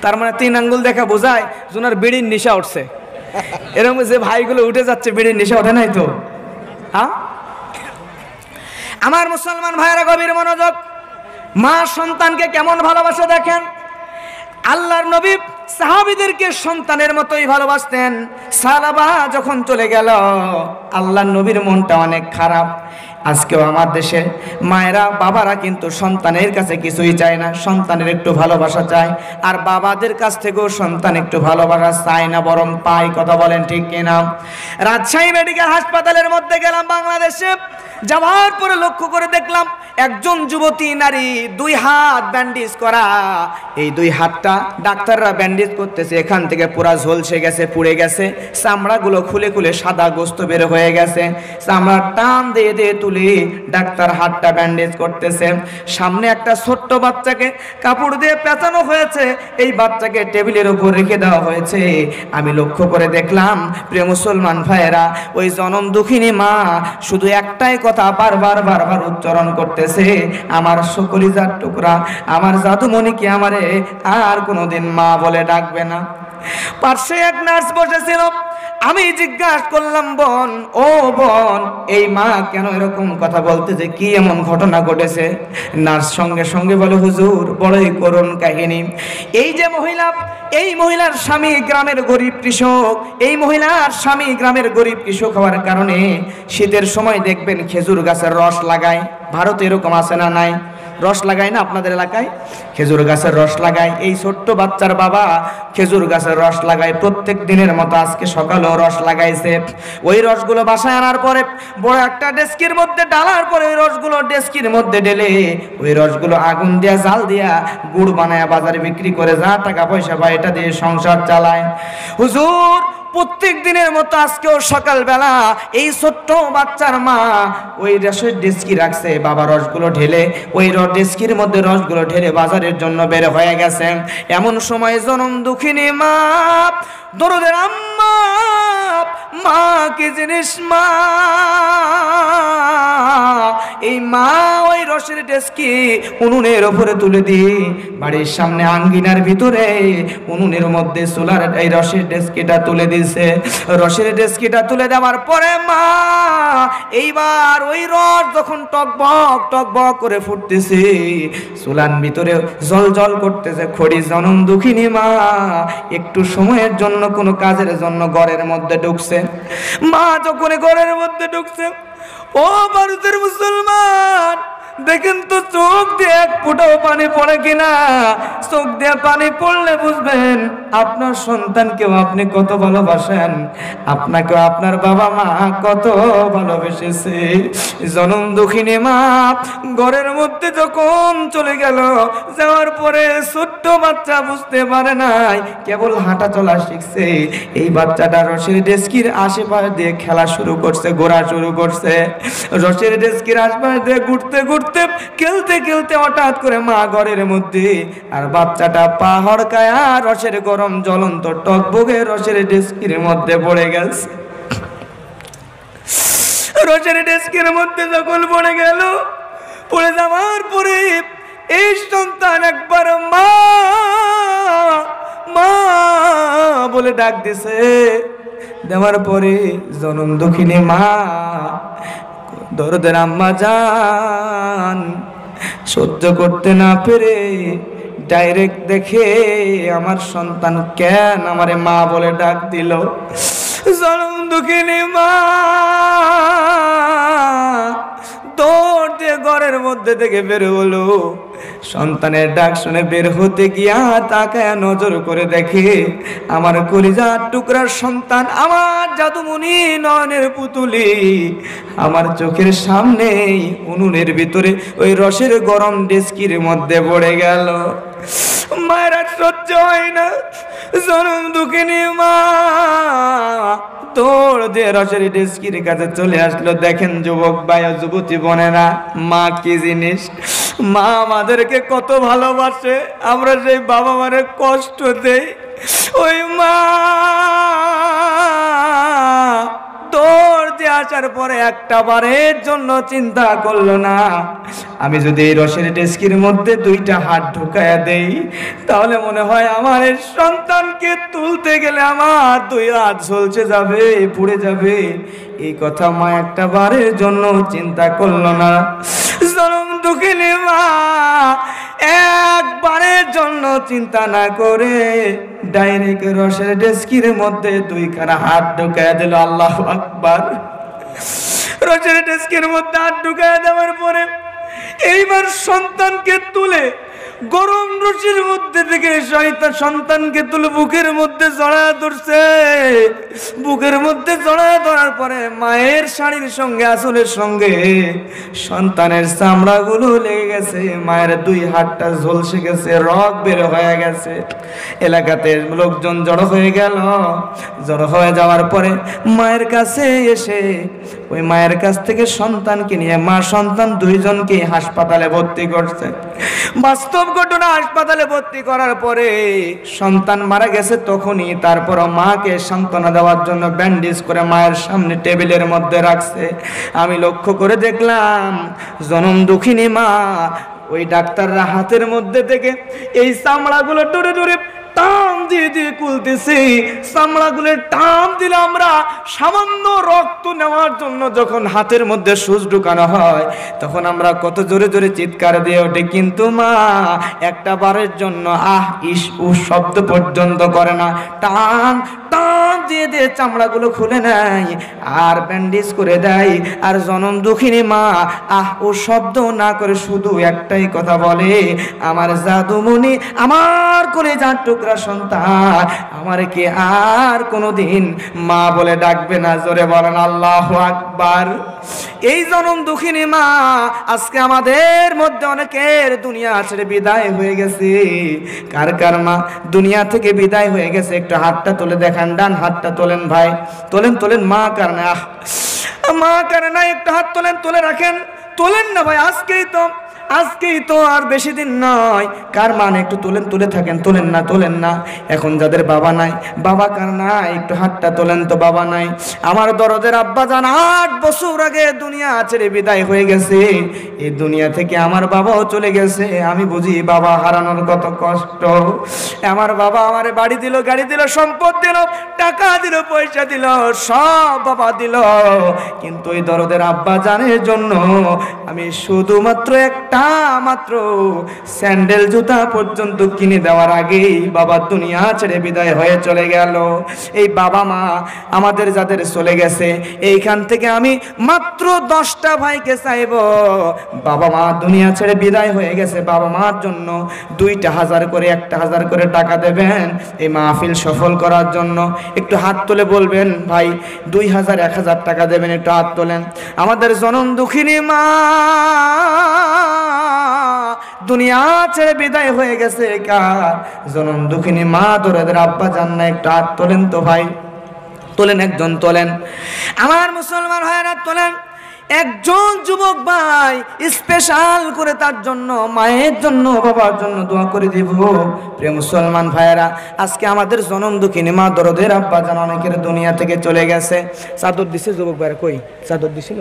Speaker 1: তার মানে 3 আঙ্গুল দেখা বোঝায় জোনার বিড়ির নেশা উঠছে। এরকম যে ভাইগুলো উঠে যাচ্ছে, বিড়ির নেশা ওঠে নাই তো? হ্যাঁ, আমার মুসলমান ভাইয়েরা গভীর মনোযোগ। মা সন্তানকে কেমন ভালোবাসে দেখেন। আল্লাহর নবী সাহাবীদেরকে সন্তানের মতোই ভালোবাসতেন। সাহাবা যখন চলে গেল, আল্লাহর নবীর মনটা অনেক খারাপ। আজকেও আমার দেশে মায়েরা বাবারা কিন্তু সন্তানের কাছে কিছুই চায় না, সন্তানের একটু ভালোবাসা চায়। আর বাবাদের কাছ থেকেও সন্তান একটু ভালোবাসা চায় না, বরং পায়। কথা বলেন ঠিক কিনা? রাজশাহী মেডিকেল হাসপাতালের মধ্যে গেলাম বাংলাদেশে, যাওয়ার পরে লক্ষ্য করে দেখলাম একজন যুবতী নারী, 2 হাত ব্যান্ডেজ করা। এই 2 হাতটা ডাক্তাররা ব্যান্ডেজ করতেছে, এখান থেকে পুরা ঝলসে গেছে, পুড়ে গেছে, চামড়াগুলো খুলে খুলে সাদা গোস্ত বের হয়ে গেছে। চামড়া টান দিয়ে দিয়ে তুলে ডাক্তার হাতটা ব্যান্ডেজ করতেছে। সামনে একটা ছোট্ট বাচ্চাকে কাপড় দিয়ে পেঁচানো হয়েছে, এই বাচ্চাকে টেবিলের উপর রেখে দেওয়া হয়েছে। আমি লক্ষ্য করে দেখলাম, প্রিয় মুসলমান ভাইয়েরা, ওই জনম দুঃখিনী মা শুধু একটাই কথা বারবার বারবার উচ্চারণ করতেছে, আমার সকলিজার টুকরা, আমার জাদুমণি কি আমারে আর কোনোদিন মা বলে ডাকবে না। পাশে এক নার্স বসেছিল, আমি জিজ্ঞাসা করলাম, বোন, ও বোন, এই মা কেন এরকম কথা বলতেছে, কি এমন ঘটনা ঘটেছে? নার্স সঙ্গে সঙ্গে বলে, হুজুর, বড়ই করুণ কাহিনী। এই যে মহিলা, এই মহিলার স্বামী গ্রামের গরিব কৃষক, এই মহিলার স্বামী গ্রামের গরিব কৃষক হওয়ার কারণে শীতের সময় দেখবেন খেজুর গাছের রস লাগায়। ভারতে এরকম আছে না নাই? রস লাগায় না আপনাদের এলাকায়? খেজুর গাছের রস লাগায়। এই ছোট্ট বাচ্চার বাবা খেজুর গাছের রস লাগায়, প্রত্যেক দিনের মতো আজকে সকালেও রস লাগাইছে। ওই রসগুলো বাসায় আনার পরে বড় একটা ডেস্কির মধ্যে ডালার পরে ওই রসগুলো ডেস্কির মধ্যে ঢেলে ওই রসগুলো আগুন দিয়া জাল দিয়া গুড় বানায় বাজারে বিক্রি করে যা টাকা পয়সা পায় এটা দিয়ে সংসার চালায়। হুজুর, প্রত্যেক দিনের মতো আজকেও সকালবেলা এই ছোট্ট বাচ্চার মা ওই রসের ডেস্কি রাখছে, বাবা রসগুলো ঢেলে ওই ডেস্কির মধ্যে রসগুলো ঢেলে বাজারের জন্য বের হয়ে গেছে। এমন সময় জনম দুঃখিনী মা, দরদের আম্মা, মা কি জিনিস মা, এই মা ওই রসের ডেস্কি উনুনের ওপরে তুলে দিয়ে বাড়ির সামনে আঙ্গিনার ভিতরে উনুনের মধ্যে সোলার এই রসের ডেস্কিটা তুলে দিয়েছে। রসের ডেস্কিটা তুলে দেওয়ার পরে মা এইবার ওই রস যখন টকবক করে ফুটতেছে, সোলার ভিতরে জল জল করতেছে খড়ি, জনম দুঃখিনী মা একটু সময়ের জন্য কোনো কাজের জন্য ঘরের মধ্যে ঢুকছে। মা যখন ঘরের মধ্যে ঢুকছে, ও ভারতের মুসলমান দেখেন তো চোখ দিয়ে এক ফোঁটাও পানি পড়ে কিনা। চোখ দিয়ে পানি পড়লে বুঝবেন আপনার সন্তানকেও আপনি কত ভালোবাসেন, আপনাকেও আপনার বাবা মা কত ভালোবেসেছে। জনম দুঃখিনী মা ঘরের মধ্যে যখন চলে গেল, যাওয়ার পরে ছোট্ট বাচ্চা বুঝতে পারে নাই, কেবল হাঁটা চলা শিখছে। এই বাচ্চাটা রসের ডেস্কির আশেপাশে দিয়ে খেলা শুরু করছে, ঘোরা শুরু করছে। রসের ডেস্কির আশেপাশে দিয়ে ঘুরতে খেলতে খেলতে হঠাৎ করে মা ঘরের মধ্যে, আর বাচ্চাটা পা হড়কায় রসের গরম জ্বলন্ত টকবগে রসের ডেস্কির মধ্যে পড়ে গেছে। রসের ডেস্কির মধ্যে যখন পড়ে গেল, পড়ে যাওয়ার পরে এই সন্তান একবার মা মা বলে ডাক দিছে। দেওয়ার পরে জনম দুঃখিনী মা, দরদের আম্মা জান সহ্য করতে না পেরে ডাইরেক্ট দেখে আমার সন্তান কেন আমারে মা বলে ডাক দিল। জনম দুঃখিনী মা দৌড় দিয়ে ঘরের মধ্যে থেকে বের হলো। সন্তানের ডাক শুনে বের হতে গিয়া তাকায় নজর করে দেখে আমার কলিজার টুকরার সন্তান, আমার জাদুমণি নয়নের পুতুলি আমার চোখের সামনে উনুনের ভিতরে ওই রসের গরম ডেস্কির মধ্যে পড়ে গেল। মায়ের আর সহ্য হয় না। জনম দুঃখিনী মা দৌড় দিয়ে রসের ডেস্কির কাছে চলে আসলো। দেখেন যুবক ভাই ও যুবতী বোনেরা, মা কি জিনিস, মা আমাদেরকে কত ভালোবাসে, আমরা সেই বাবা মারে কষ্ট দেই। ওই মা দৌড় দিয়ে আসার পরে একটা বারের জন্য চিন্তা করলো না, আমি যদি এই রসের ডেস্কির মধ্যে দুইটা হাত ঢুকায়া দেই তাহলে মনে হয় আমার এই সন্তানকে তুলতে গেলে আমার দুই হাত ঝলসে যাবে, পুড়ে যাবে। এই কথা মা একটা বারের জন্য চিন্তা করলো না। জনম দুঃখিনী মা একবারের জন্য চিন্তা না করে ডাইরেক্ট রসের ডেস্কির মধ্যে দুইখানা হাত ঢুকায় দিল। আল্লাহু আকবার। রসের ডেস্কির মধ্যে হাত ঢুকায় দেওয়ার পরে এইবার সন্তানকে তুলে গরম রসের মধ্যে থেকে সন্তানকে তুলে বুকের মধ্যে জড়ায় ধরছে। বুকের মধ্যে জড়ায় ধরার পরে মায়ের শাড়ির সঙ্গে আঁচলের সঙ্গে সন্তানের চামড়াগুলো লেগে গেছে, মায়ের দুই হাতটা ঝলসে গেছে, রক বের হয়ে গেছে। এলাকাতে লোকজন জড়ো হয়ে গেল। জড়ো হয়ে যাওয়ার পরে মায়ের কাছে এসে ওই মায়ের কাছ থেকে সন্তানকে নিয়ে মা সন্তান দুইজনকে হাসপাতালে ভর্তি করছে। বাস্তব ঘটনা, হাসপাতালে ভর্তি করার পরে সন্তান মারা গেছে তখনই তারপর মাকে সান্ত্বনা দেওয়ার জন্য ব্যান্ডেজ করে মায়ের সামনে টেবিলের মধ্যে রাখছে। আমি লক্ষ্য করে দেখলাম জনম দুঃখিনী মা ওই ডাক্তাররা হাতের মধ্যে থেকে এই চামড়াগুলো ডরে ডরে টান দিয়ে দিয়ে খুলতেছি। চামড়াগুলো টান দিলে আমরা সামান্য রক্ত নেওয়ার জন্য যখন হাতের মধ্যে সুচ ঢুকানো হয় তখন আমরা কত জোরে জোরে চিৎকার দিয়ে ওঠে, কিন্তু মা একটা বারের জন্য আহ ইস উ শব্দ পর্যন্ত করে না। টান টান দিয়ে দিয়ে চামড়াগুলো খুলে নেয় আর ব্যান্ডেজ করে দেয়। আর জনম দুঃখিনী মা আহ ও শব্দ না করে শুধু একটাই কথা বলে, আমার জাদুমণি, আমার কলিজার টুকরা সন্তান আমারে কি আর কোনোদিন মা বলে ডাকবে না? জোরে বলেন আল্লাহু আকবার। এই জনম দুঃখিনী মা আজকে আমাদের মধ্যে অনেকের দুনিয়া ছেড়ে বিদায় হয়ে গেছে। কার কার মা দুনিয়া থেকে বিদায় হয়ে গেছে একটু হাতটা তুলে দেখান, ডান হাতটা হাতটা তোলেন ভাই, তোলেন তোলেন, মা কারণে মা কারণে একটু হাত তোলেন, তুলে রাখেন, তোলেন না ভাই, আজকেই তো আর বেশি দিন নয়। কার মানে একটু তোলেন, তুলে থাকেন, তোলেন না তোলেন না। এখন যাদের বাবা নাই, বাবা কার নাই একটু হাতটা তোলেন তো, বাবা নাই। আমার দরদের আব্বা জান 8 বছর আগে দুনিয়া ছেড়ে বিদায় হয়ে গেছে। এই দুনিয়া থেকে আমার বাবাও চলে গেছে। আমি বুঝি বাবা হারানোর কত কষ্ট। আমার বাবা আমারে বাড়ি দিল, গাড়ি দিল, সম্পদ দিল, টাকা দিল, পয়সা দিল, সব বাবা দিল। কিন্তু এই দরদের আব্বা জানের জন্য আমি শুধুমাত্র একটা মাত্র স্যান্ডেল জুতা পর্যন্ত কিনে দেওয়ার আগেই বাবা দুনিয়া ছেড়ে বিদায় হয়ে চলে গেল। এই বাবা মা আমাদের যাদের চলে গেছে, এইখান থেকে আমি মাত্র 10টা ভাইকে চাইব, বাবা মা দুনিয়া ছেড়ে বিদায় হয়ে গেছে, বাবা মার জন্য 2টা 1000 করে 1000 করে টাকা দেবেন এই মাহফিল সফল করার জন্য। একটু হাত তুলে বলবেন ভাই 2000 1000 টাকা দেবেন, একটু হাত তোলেন। আমাদের জনম দুঃখিনী মা দুনিয়া ছেড়ে বিদায় হয়ে গেছে, কার জনম দুঃখিনী মা দরদের আব্বা জান না, একটু হাত তোলেন তো ভাই, তোলেন, একজন তোলেন। আমার মুসলমান ভাইরা তোলেন। একজন যুবক ভাই স্পেশাল করে তার জন্য, মায়ের জন্য, বাবার জন্য দোয়া করে দিব। প্রিয় মুসলমান ভাইরা, আজকে আমাদের জনম দুঃখিনী মা দরদের আব্বা জান অনেকের দুনিয়া থেকে চলে গেছে। চাদর দিছে যুবক ভাইরা, কই চাদর দিছিল?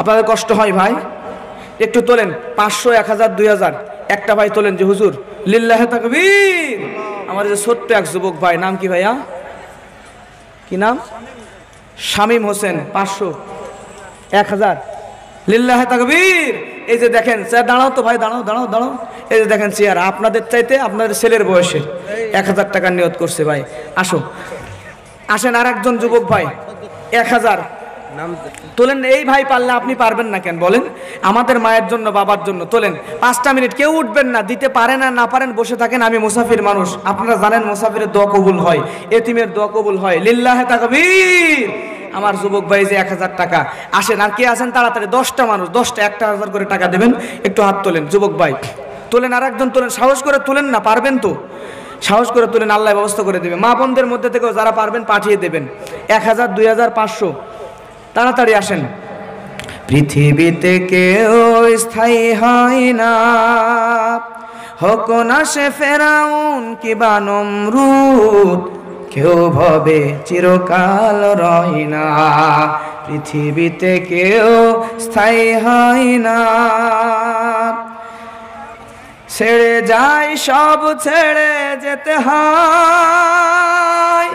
Speaker 1: আপনাদের কষ্ট হয় ভাই, একটু তোলেন। 500 1000 2000 একটা ভাই তোলেন যে হুজুর লিল্লাহে তাকবীর। আমার যে ছোট্ট এক যুবক ভাই, নাম কি ভাইয়া, কি নাম? শামীম হোসেন। 500 1000 লিল্লাহে তাকবীর। এই যে দেখেন, দাঁড়াও তো ভাই, দাঁড়াও দাঁড়াও দাঁড়াও। এই যে দেখেন চেয়ার, আপনাদের চাইতে আপনাদের ছেলের বয়সে 1000 টাকা নিয়ত করছে ভাই। আসো, আসেন। আর একজন যুবক ভাই 1000 তোলেন। এই ভাই পারলে আপনি পারবেন না কেন বলেন? আমাদের মায়ের জন্য, বাবার জন্য তোলেন। 5টা মিনিট, কেউ উঠবেন না, দিতে পারেন আর না পারেন বসে থাকেন। আমি মুসাফির মানুষ, আপনারা জানেন মুসাফিরের দোয়া কবুল হয়, এতিমের দোয়া কবুল হয়। লিল্লাহে তাকবীর। আমার যুবক ভাই যে 1000 টাকা, আসেন। আর কে আছেন তাড়াতাড়ি, 10টা মানুষ, 10টা 1000 করে টাকা দেবেন। একটু হাত তোলেন যুবক ভাই, তোলেন। আর একজন তোলেন, সাহস করে তোলেন না, পারবেন তো? সাহস করে তোলেন, আল্লাহ ব্যবস্থা করে দেবে। মা বোনদের মধ্যে থেকেও যারা পারবেন পাঠিয়ে দেবেন। 1000 2000 500 তাড়াতাড়ি আসেন। পৃথিবীতে কেউ স্থায়ী হয় না, হোক না সে ফেরাউন কিবা নমরুদ, কেউ ভবে চিরকাল রয় না। পৃথিবীতে কেউ স্থায়ী হয় না, ছেড়ে যায় সব, ছেড়ে যেতে হয়।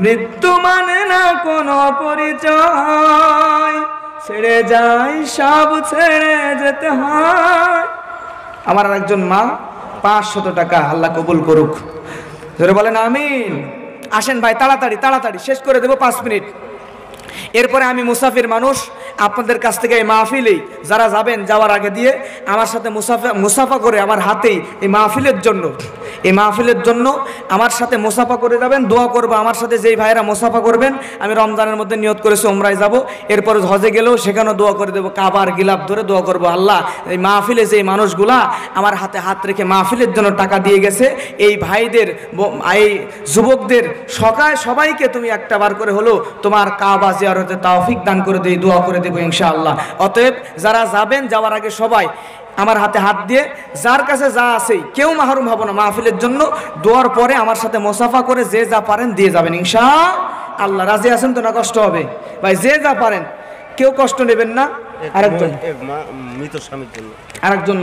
Speaker 1: মৃত্যু মানে না কোনো পরিচয়, ছেড়ে যায় সব, ছেড়ে যেতে হয়। আমার একজন মা 500 টাকা, আল্লাহ কবুল করুক, ধরে বলেন আমিন। আসেন ভাই, তাড়াতাড়ি তাড়াতাড়ি শেষ করে দেবো, 5 মিনিট। এরপরে আমি মুসাফির মানুষ, আপনাদের কাছ থেকে এই মাহফিলেই যারা যাবেন, যাওয়ার আগে দিয়ে আমার সাথে মুসাফা করে আমার হাতেই এই মাহফিলের জন্য আমার সাথে মুসাফা করে যাবেন, দোয়া করবো। আমার সাথে যেই ভাইয়েরা মুসাফা করবেন, আমি রমজানের মধ্যে নিয়ত করেছি ওমরায় যাব, এরপরে হজে গেলেও সেখানেও দোয়া করে দেবো, কাবার গিলাফ ধরে দোয়া করবো, আল্লাহ এই মাহফিলে যেই মানুষগুলা আমার হাতে হাত রেখে মাহফিলের জন্য টাকা দিয়ে গেছে, এই ভাইদের, এই যুবকদের সবাইকে তুমি একটা বার করে হলো তোমার কাবা জিয়ারতে তৌফিক দান করে দেই, দোয়া করে দেবো ইনশাআল্লাহ। অতএব যারা যাবেন, যাওয়ার আগে সবাই আমার হাতে হাত দিয়ে, যার কাছে যা আছে কেউ মাহরুম হব না, মাহফিলের জন্য দোয়ার পরে আমার সাথে মুসাফা করে যে যা পারেন দিয়ে যাবেন ইনশাআল্লাহ। রাজি আছেন তো? না কষ্ট হবে ভাই? যে যা পারেন, কেউ কষ্ট নেবেন না। আরেকজন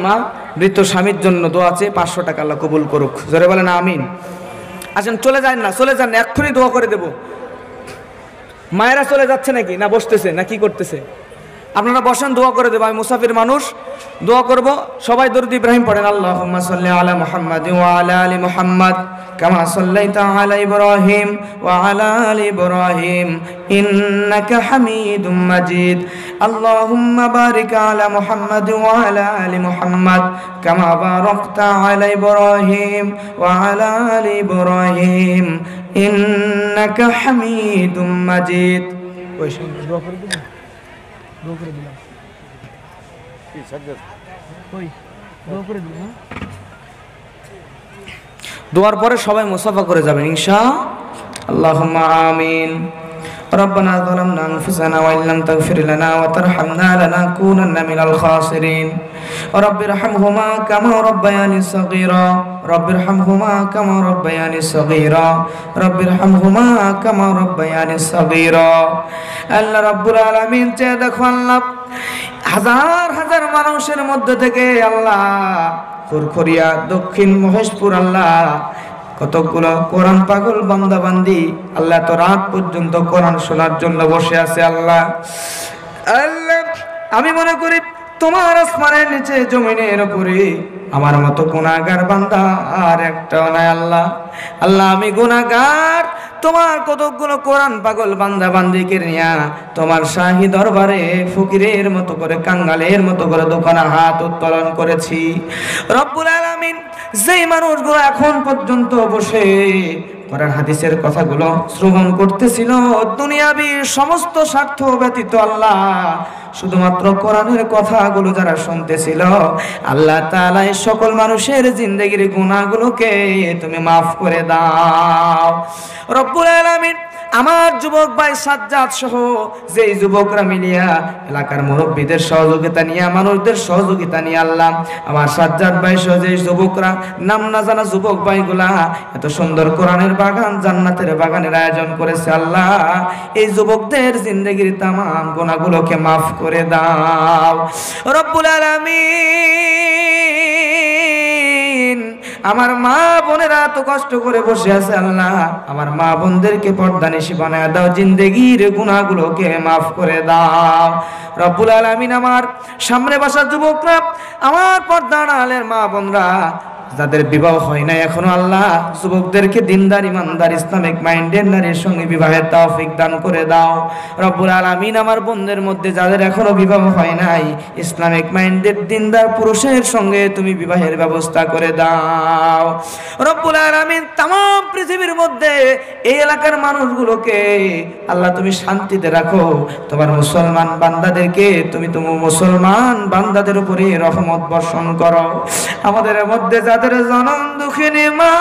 Speaker 1: মা মৃত স্বামীর জন্য দোয়া আছে, 500 টাকা, আল্লাহ কবুল করুক, জোরে বলেন আমিন। আসেন, চলে যান না, চলে যান না, এক্ষুনি দোয়া করে দেব। মায়েরা চলে যাচ্ছে নাকি, না বসতেছে, না কি করতেছে? আপনারা বসেন, দোয়া করে দেবো। আমি মুসাফির মানুষ, দোয়া করব। সবাই দরুদ ইব্রাহিম পড়েন। আল্লাহুম্মা সাল্লি আলা মুহাম্মাদ ওয়া আলা আলি মুহাম্মাদ কামা সাল্লাইতা আলা ইব্রাহিম ওয়া আলা আলি ইব্রাহিম ইন্নাকা হামিদুম মাজিদ। আল্লাহুম্মা বারিক আলা মুহাম্মাদ ওয়া আলা আলি মুহাম্মাদ কামা বারাকতা আলা ইব্রাহিম ওয়া আলা আলি ইব্রাহিম ইন্নাকা হামিদুম মাজিদ। ওই সঙ্গে দোয়া করে দিন, দোয়া করে দিলাম। ওই দোয়া করে দিলাম। দোয়ার পরে সবাই মুসাফা করে যাবেন ইনশাআল্লাহ। আমিন। ربنا ظلمنا أنفسنا وإن لم تغفر لنا وترحمنا لنكونن من الخاسرين رب ارحمهما كما ربياني صغيرا رب ارحمهما كما ربياني صغيرا رب ارحمهما كما ربياني صغيرا আল্লাহ রাব্বুল আলামিন চেয়ে দেখো আল্লাহ হাজার হাজার মানুষের মধ্যে থেকে আল্লাহ খুরখুরিয়া দক্ষিণ মহেশপুর আল্লাহ কতগুলো কোরআন পাগল বান্দা বান্দি আল্লাহ তো রাত পর্যন্ত কোরআন শোনার জন্য বসে আছে আল্লাহ। আল্লাহ আমি মনে করি তোমার আসমানের নিচে জমিনের উপরে আমার মতো গুনাহগার বান্দা আর একটাও নাই আল্লাহ। আল্লাহ আমি গুনাহগার, তোমার কতগুলো কোরআন পাগল বান্দা বান্দিকে নিয়া তোমার শাহী দরবারে ফকিরের মতো করে কাঙ্গালের মতো করে দোকানে হাত উত্তোলন করেছি। রব্বুল আলামিন যেই মানুষগুলো এখন পর্যন্ত বসে কোরআন হাদিসের কথাগুলো শ্রবণ করতেছিল দুনিয়াবি সমস্ত স্বার্থ ব্যতীত আল্লাহ শুধুমাত্র কোরআনের কথাগুলো যারা শুনতেছিল আল্লাহ তাআলা এই সকল মানুষের জিন্দেগির গুনাহগুলোকে তুমি মাফ করে দাও রব্বুল আলামিন। আমার যুবক ভাই সাজ্জাদ সহ যেই যুবকরা মিলিয়া এলাকার মুরব্বীদের সহযোগিতা নিয়ে মানুষদের সহযোগিতা নিয়ে আল্লাহ আমার সাজ্জাদ ভাই সহ যেই যুবকরা নাম না জানা যুবক ভাইগুলা এত সুন্দর কোরআনের বাগান জান্নাতের বাগানের আয়োজন করেছে আল্লাহ এই যুবকদের জিন্দেগির তামাম গুনাহগুলোকে মাফ করে দাও রব্বুল আলামিন। আমার মা বোনেরা তো কষ্ট করে বসে আছে আল্লাহ আমার মা বোনদেরকে পর্দানিশী বানায় দাও জিন্দেগির গুনাহগুলোকে মাফ করে দাও রব্বুল আলামিন। আমার সামনে বসা যুবকরা আমার পর্দার আলের মা বোনরা যাদের বিবাহ হয় না এখনো আল্লাহ যুবকদেরকে দিনদার ইমানদার ইসলামিক মাইন্ডের নারীর সঙ্গে বিবাহের তৌফিক দান করে দাও রব্বুল আলামিন। আমার বোনদের মধ্যে যাদের এখনো বিবাহ হয় নাই ইসলামিক মাইন্ডের দিনদার পুরুষের সঙ্গে তুমি বিবাহের ব্যবস্থা করে দাও রব্বুল আলামিন। तमाम পৃথিবীর মধ্যে এই এলাকার মানুষগুলোকে আল্লাহ তুমি শান্তিতে রাখো তোমার মুসলমান বান্দাদেরকে তুমি মুসলমান বান্দাদের উপরে রহমত বর্ষণ করো আমাদের মধ্যে যাদের জনম দুঃখিনী মা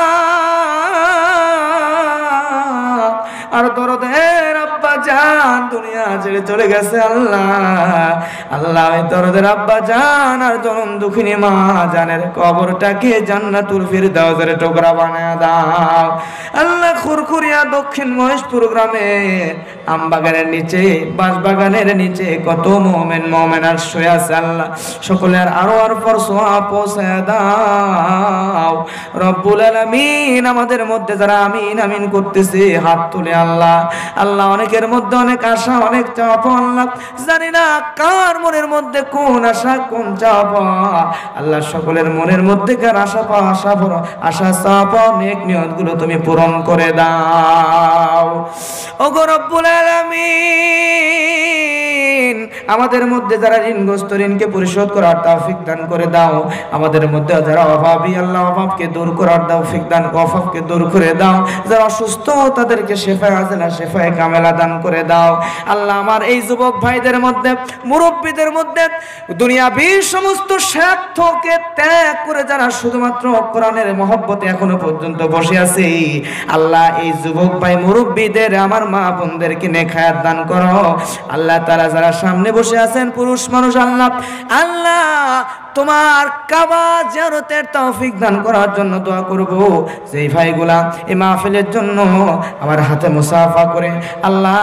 Speaker 1: আর দরদের আব্বা জান দুনিয়া ছেড়ে চলে গেছে আল্লাহ আল্লাহ ওই দরদের আব্বা জান আর জনম দুঃখিনী মা জানের কবরটাকে জান্নাতুল ফিরদাউসের টুকরা বানায় দাও আল্লাহ। খুরখুরিয়া দক্ষিণ মহেশপুর গ্রামে আমবাগানের নিচে বাঁশবাগানের নিচে কত মুমিন মুমিনাত শুয়ে আছে আল্লাহ সকলের আর পর সোয়া পৌঁছায় দাও রব্বুল আলামিন। আমাদের মধ্যে যারা আমিন আমিন করতেছে হাত তুলে আল্লাহ আল্লাহ অনেকের মধ্যে অনেক আশা অনেক চাওয়া আল্লাহ জানি না কার মনের মধ্যে কোন আশা কোন চাওয়া আল্লাহ সকলের মনের মধ্যে কার আশা পাওয়া আশা বড় আশা চাওয়া নেক নিয়তগুলো তুমি পূরণ করে দাও ওগো রব্বুল আলামিন। আমাদের মধ্যে যারা ঋণগ্রস্ত ঋণকে পরিশোধ করার তৌফিক দান করে দাও আমাদের মধ্যে যারা অভাবী আল্লাহ অভাবকে দূর করার তৌফিক দান অভাবকে দূর করে দাও যারা অসুস্থ তাদেরকে শেফা আজলা শেফায়ে কামেলা দান করে দাও আল্লাহ। আমার এই যুবক ভাইদের মধ্যে মুরব্বীদের মধ্যে দুনিয়াবী সমস্ত স্বার্থকে ত্যাগ করে যারা শুধুমাত্র কোরআনের মহব্বতে এখনো পর্যন্ত বসে আছে আল্লাহ এই যুবক ভাই মুরব্বীদের আমার মা বোনদেরকে নেখায়াত দান করো আল্লাহ তাআলা। যারা সামনে বসে আছেন পুরুষ মানুষ আল্লাহ আল্লাহ তোমার কাবা জিয়ারতের তৌফিক দান করার জন্য দোয়া করব যেই ভাইগুলা এই মাহফিলের জন্য আমার হাতে মুসাফা করে আল্লাহ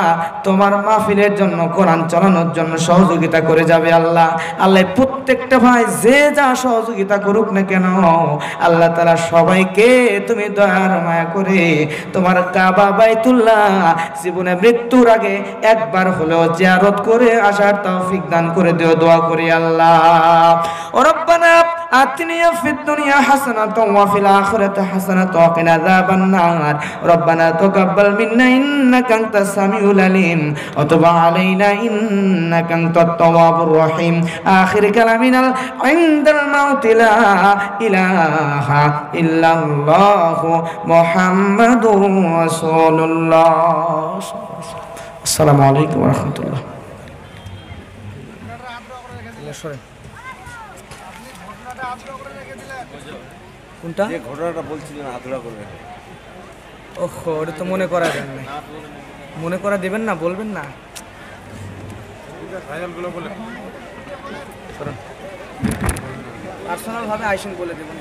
Speaker 1: তোমার মাহফিলের জন্য কোরআন চালানোর জন্য সহযোগিতা করে যাবে আল্লাহ আল্লাহ প্রত্যেকটা ভাই যে যা সহযোগিতা করুক না কেন আল্লাহ তাআলা সবাইকে তুমি দয়ার মায়া করে তোমার কাবা বাইতুল্লাহ জীবনে মৃত্যুর আগে একবার হলেও জিয়ারত করে আসার তৌফিক দান করে দিও দোয়া করি আল্লাহ। ربنا آتنا في الدنيا حسنة وفي الآخرة حسنة وقنا عذاب النار ربنا تقبل منا إنك أنت السميع العليم وتب علينا إنك أنت التواب الرحيم آخر كلامنا عند الموت لا إله إلا الله محمد رسول الله السلام عليكم ورحمة الله কোনটা?
Speaker 2: যে ঘটনাটা বলছিলেন আধুরা করবেন।
Speaker 1: ওহো, ওটা তো মনে করা দেন না, মনে করা দেবেন না, বলবেন না। পার্সোনাল ভাবে আইসেন বলে দেবেন।